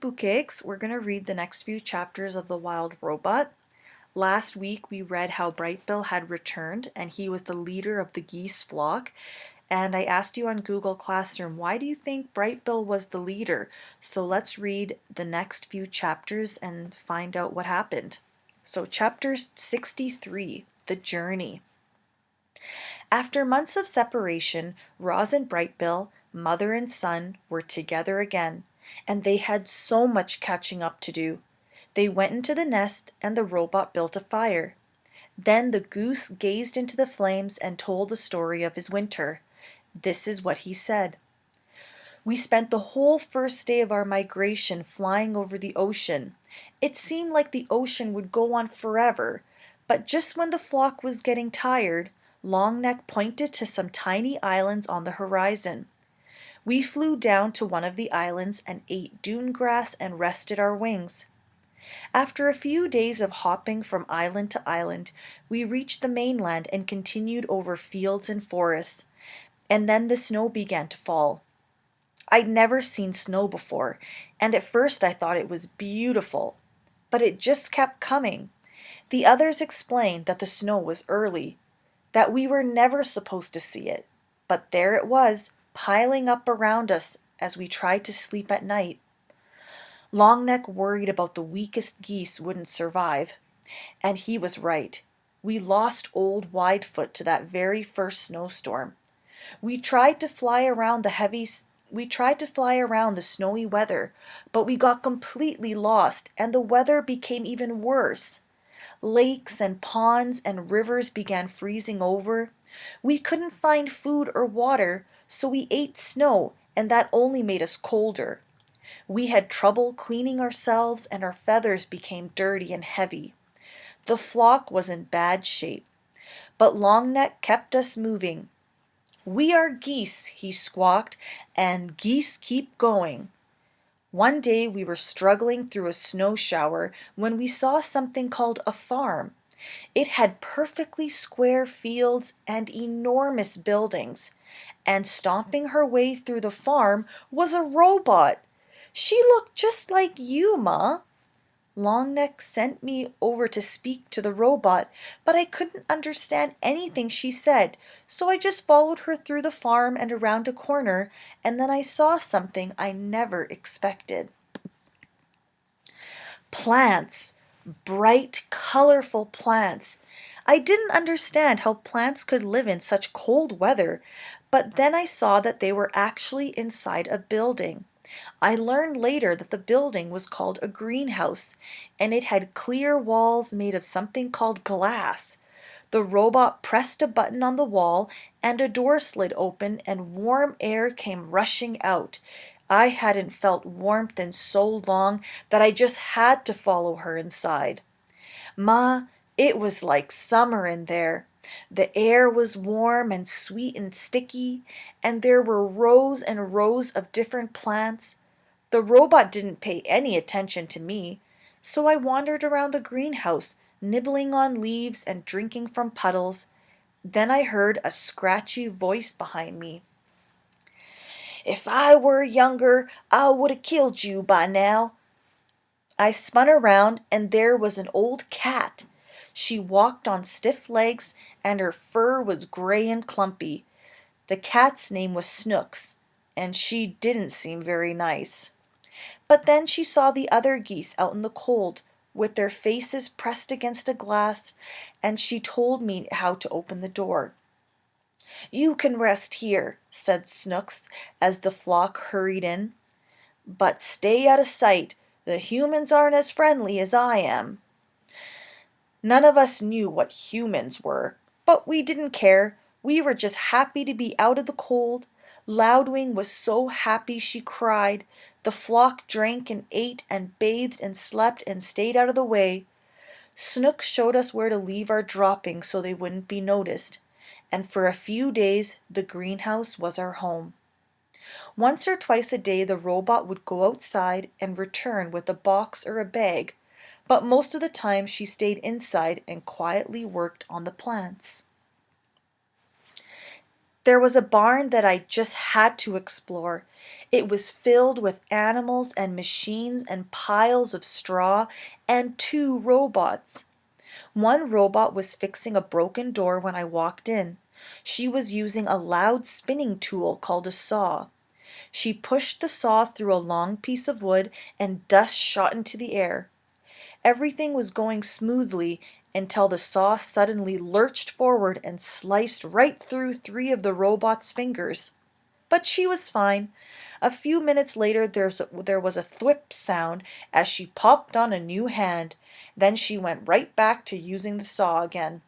Bookcakes. We're going to read the next few chapters of The Wild Robot. Last week we read how Brightbill had returned and he was the leader of the geese flock. And I asked you on Google Classroom, why do you think Brightbill was the leader? So let's read the next few chapters and find out what happened. So chapter 63, The Journey. After months of separation, Roz and Brightbill, mother and son, were together again, and they had so much catching up to do. They went into the nest, and the robot built a fire. Then the goose gazed into the flames and told the story of his winter. This is what he said. We spent the whole first day of our migration flying over the ocean. It seemed like the ocean would go on forever, but just when the flock was getting tired, Longneck pointed to some tiny islands on the horizon. We flew down to one of the islands and ate dune grass and rested our wings. After a few days of hopping from island to island, we reached the mainland and continued over fields and forests, and then the snow began to fall. I'd never seen snow before, and at first I thought it was beautiful, but it just kept coming. The others explained that the snow was early, that we were never supposed to see it, but there it was, piling up around us as we tried to sleep at night. Longneck worried about the weakest geese wouldn't survive, and he was right. We lost old Widefoot to that very first snowstorm. We tried to fly around the snowy weather, but we got completely lost and the weather became even worse. Lakes and ponds and rivers began freezing over. We couldn't find food or water, so we ate snow, and that only made us colder. We had trouble cleaning ourselves, and our feathers became dirty and heavy. The flock was in bad shape, but Longneck kept us moving. We are geese, he squawked, and geese keep going. One day we were struggling through a snow shower when we saw something called a farm. It had perfectly square fields and enormous buildings. And stomping her way through the farm was a robot. She looked just like you, Ma. Longneck sent me over to speak to the robot, but I couldn't understand anything she said, so I just followed her through the farm and around a corner, and then I saw something I never expected. Plants. Bright, colorful plants. I didn't understand how plants could live in such cold weather, but then I saw that they were actually inside a building. I learned later that the building was called a greenhouse, and it had clear walls made of something called glass. The robot pressed a button on the wall, and a door slid open, and warm air came rushing out. I hadn't felt warmth in so long that I just had to follow her inside. Ma, it was like summer in there. The air was warm and sweet and sticky, and there were rows and rows of different plants. The robot didn't pay any attention to me, so I wandered around the greenhouse, nibbling on leaves and drinking from puddles. Then I heard a scratchy voice behind me. If I were younger, I would have killed you by now. I spun around, and there was an old cat. She walked on stiff legs, and her fur was gray and clumpy. The cat's name was Snooks, and she didn't seem very nice. But then she saw the other geese out in the cold, with their faces pressed against a glass, and she told me how to open the door. You can rest here, said Snooks, as the flock hurried in. But stay out of sight. The humans aren't as friendly as I am. None of us knew what humans were, but we didn't care. We were just happy to be out of the cold. Loudwing was so happy she cried. The flock drank and ate and bathed and slept and stayed out of the way. Snooks showed us where to leave our droppings so they wouldn't be noticed, and for a few days the greenhouse was our home. Once or twice a day the robot would go outside and return with a box or a bag, but most of the time she stayed inside and quietly worked on the plants. There was a barn that I just had to explore. It was filled with animals and machines and piles of straw and two robots. One robot was fixing a broken door when I walked in. She was using a loud spinning tool called a saw. She pushed the saw through a long piece of wood and dust shot into the air. Everything was going smoothly until the saw suddenly lurched forward and sliced right through three of the robot's fingers. But she was fine. A few minutes later, there was a thwip sound as she popped on a new hand. Then she went right back to using the saw again.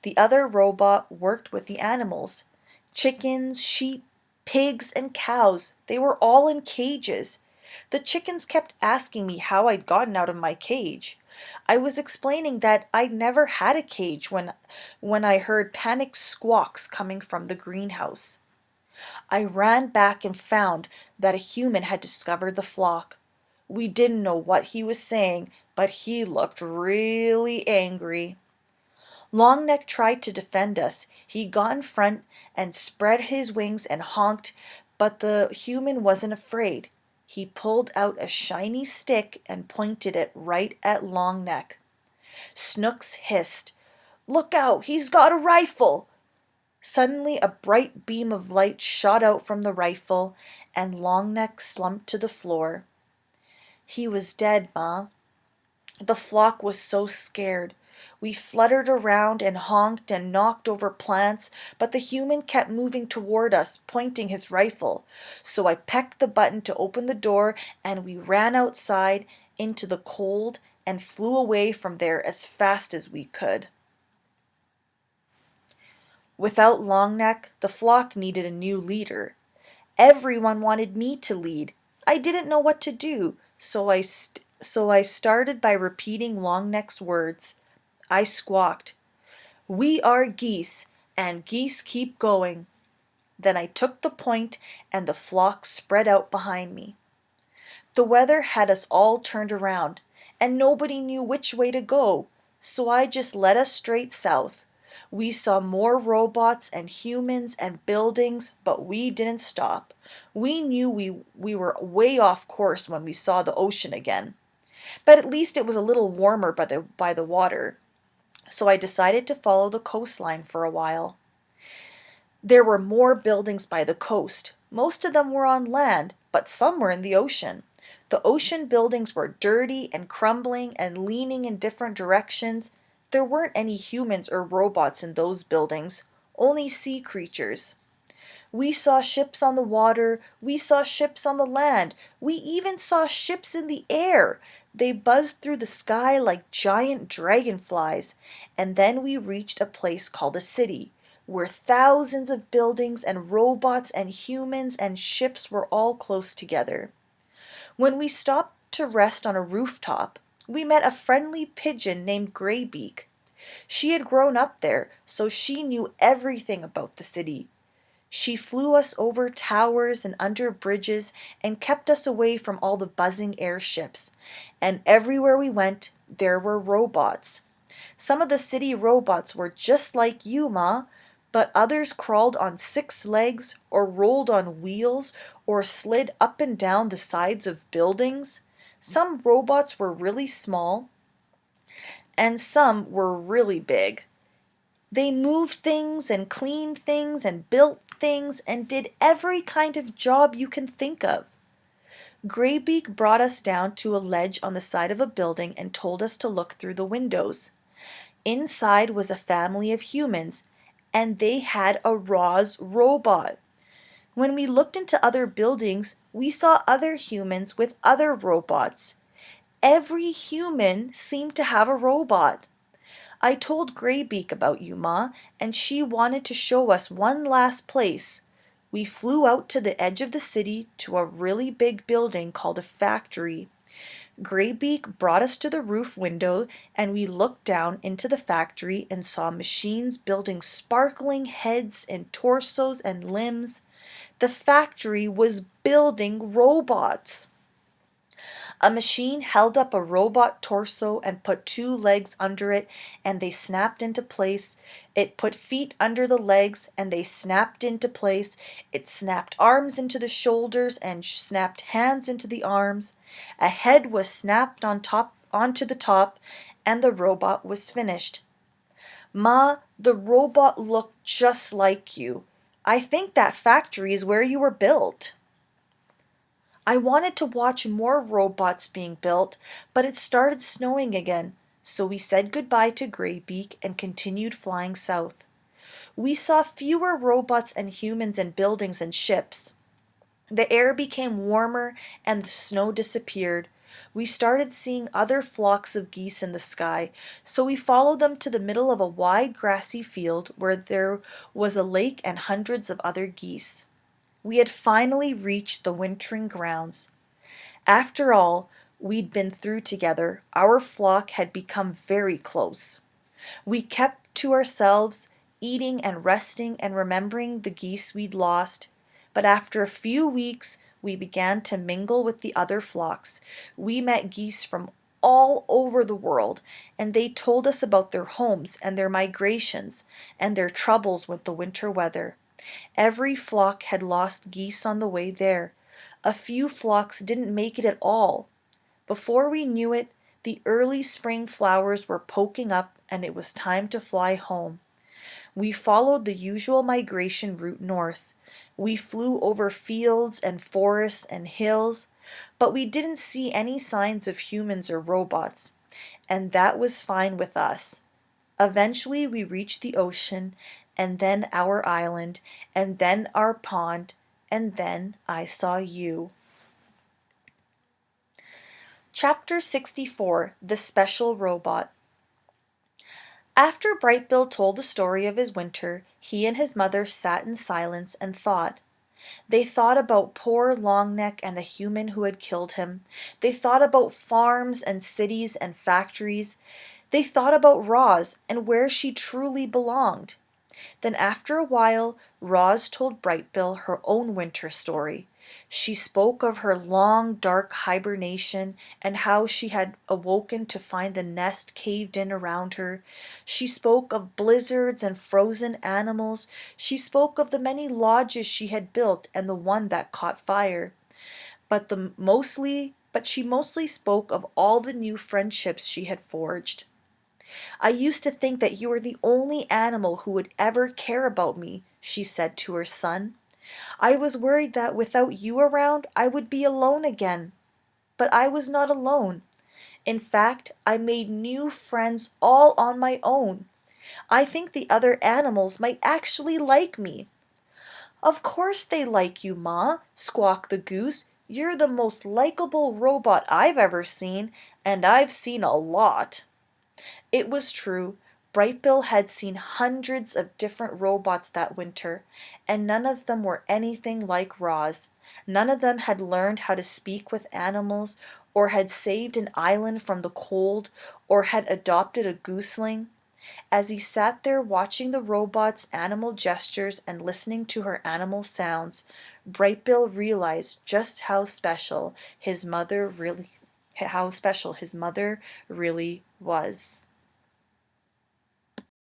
The other robot worked with the animals. Chickens, sheep, pigs, and cows. They were all in cages. The chickens kept asking me how I'd gotten out of my cage. I was explaining that I'd never had a cage when I heard panicked squawks coming from the greenhouse. I ran back and found that a human had discovered the flock. We didn't know what he was saying, but he looked really angry. Longneck tried to defend us. He got in front and spread his wings and honked, but the human wasn't afraid. He pulled out a shiny stick and pointed it right at Longneck. Snooks hissed, "Look out, he's got a rifle!" Suddenly a bright beam of light shot out from the rifle, and Longneck slumped to the floor. He was dead, Ma. The flock was so scared. We fluttered around and honked and knocked over plants, but the human kept moving toward us, pointing his rifle. So I pecked the button to open the door, and we ran outside into the cold and flew away from there as fast as we could. Without Longneck, the flock needed a new leader. Everyone wanted me to lead. I didn't know what to do, so I started by repeating Longneck's words. I squawked, "We are geese, and geese keep going." Then I took the point, and the flock spread out behind me. The weather had us all turned around, and nobody knew which way to go, so I just led us straight south. We saw more robots and humans and buildings, but we didn't stop. We knew we were way off course when we saw the ocean again. But at least it was a little warmer by the water, so I decided to follow the coastline for a while. There were more buildings by the coast. Most of them were on land, but some were in the ocean. The ocean buildings were dirty and crumbling and leaning in different directions. There weren't any humans or robots in those buildings, only sea creatures. We saw ships on the water, we saw ships on the land, we even saw ships in the air. They buzzed through the sky like giant dragonflies, and then we reached a place called a city, where thousands of buildings and robots and humans and ships were all close together. When we stopped to rest on a rooftop, we met a friendly pigeon named Graybeak. She had grown up there, so she knew everything about the city. She flew us over towers and under bridges and kept us away from all the buzzing airships. And everywhere we went, there were robots. Some of the city robots were just like you, Ma, but others crawled on 6 legs or rolled on wheels or slid up and down the sides of buildings. Some robots were really small and some were really big. They moved things and cleaned things and built things and did every kind of job you can think of. Graybeak brought us down to a ledge on the side of a building and told us to look through the windows. Inside was a family of humans, and they had a Roz robot. When we looked into other buildings, we saw other humans with other robots. Every human seemed to have a robot. I told Graybeak about you, Ma, and she wanted to show us one last place. We flew out to the edge of the city to a really big building called a factory. Graybeak brought us to the roof window, and we looked down into the factory and saw machines building sparkling heads and torsos and limbs. The factory was building robots. A machine held up a robot torso and put two legs under it, and they snapped into place. It put feet under the legs, and they snapped into place. It snapped arms into the shoulders and snapped hands into the arms. A head was snapped onto the top, and the robot was finished. Ma, the robot looked just like you. I think that factory is where you were built. I wanted to watch more robots being built, but it started snowing again, so we said goodbye to Greybeak and continued flying south. We saw fewer robots and humans and buildings and ships. The air became warmer and the snow disappeared. We started seeing other flocks of geese in the sky, so we followed them to the middle of a wide grassy field where there was a lake and hundreds of other geese. We had finally reached the wintering grounds. After all we'd been through together, our flock had become very close. We kept to ourselves, eating and resting and remembering the geese we'd lost. But after a few weeks, we began to mingle with the other flocks. We met geese from all over the world, and they told us about their homes and their migrations and their troubles with the winter weather. Every flock had lost geese on the way there. A few flocks didn't make it at all. Before we knew it, the early spring flowers were poking up and it was time to fly home. We followed the usual migration route north. We flew over fields and forests and hills, but we didn't see any signs of humans or robots, and that was fine with us. Eventually, we reached the ocean, and then our island, and then our pond, and then I saw you. Chapter 64, The Special Robot. After Brightbill told the story of his winter, he and his mother sat in silence and thought. They thought about poor Longneck and the human who had killed him. They thought about farms and cities and factories. They thought about Roz and where she truly belonged. Then after a while, Roz told Brightbill her own winter story. She spoke of her long, dark hibernation and how she had awoken to find the nest caved in around her. She spoke of blizzards and frozen animals. She spoke of the many lodges she had built and the one that caught fire. But she mostly spoke of all the new friendships she had forged. I used to think that you were the only animal who would ever care about me, she said to her son. I was worried that without you around, I would be alone again. But I was not alone. In fact, I made new friends all on my own. I think the other animals might actually like me. Of course they like you, Ma, squawked the goose. You're the most likable robot I've ever seen, and I've seen a lot. It was true. Brightbill had seen hundreds of different robots that winter, and none of them were anything like Roz. None of them had learned how to speak with animals, or had saved an island from the cold, or had adopted a gooseling. As he sat there watching the robot's animal gestures and listening to her animal sounds, Brightbill realized just how special his mother really was.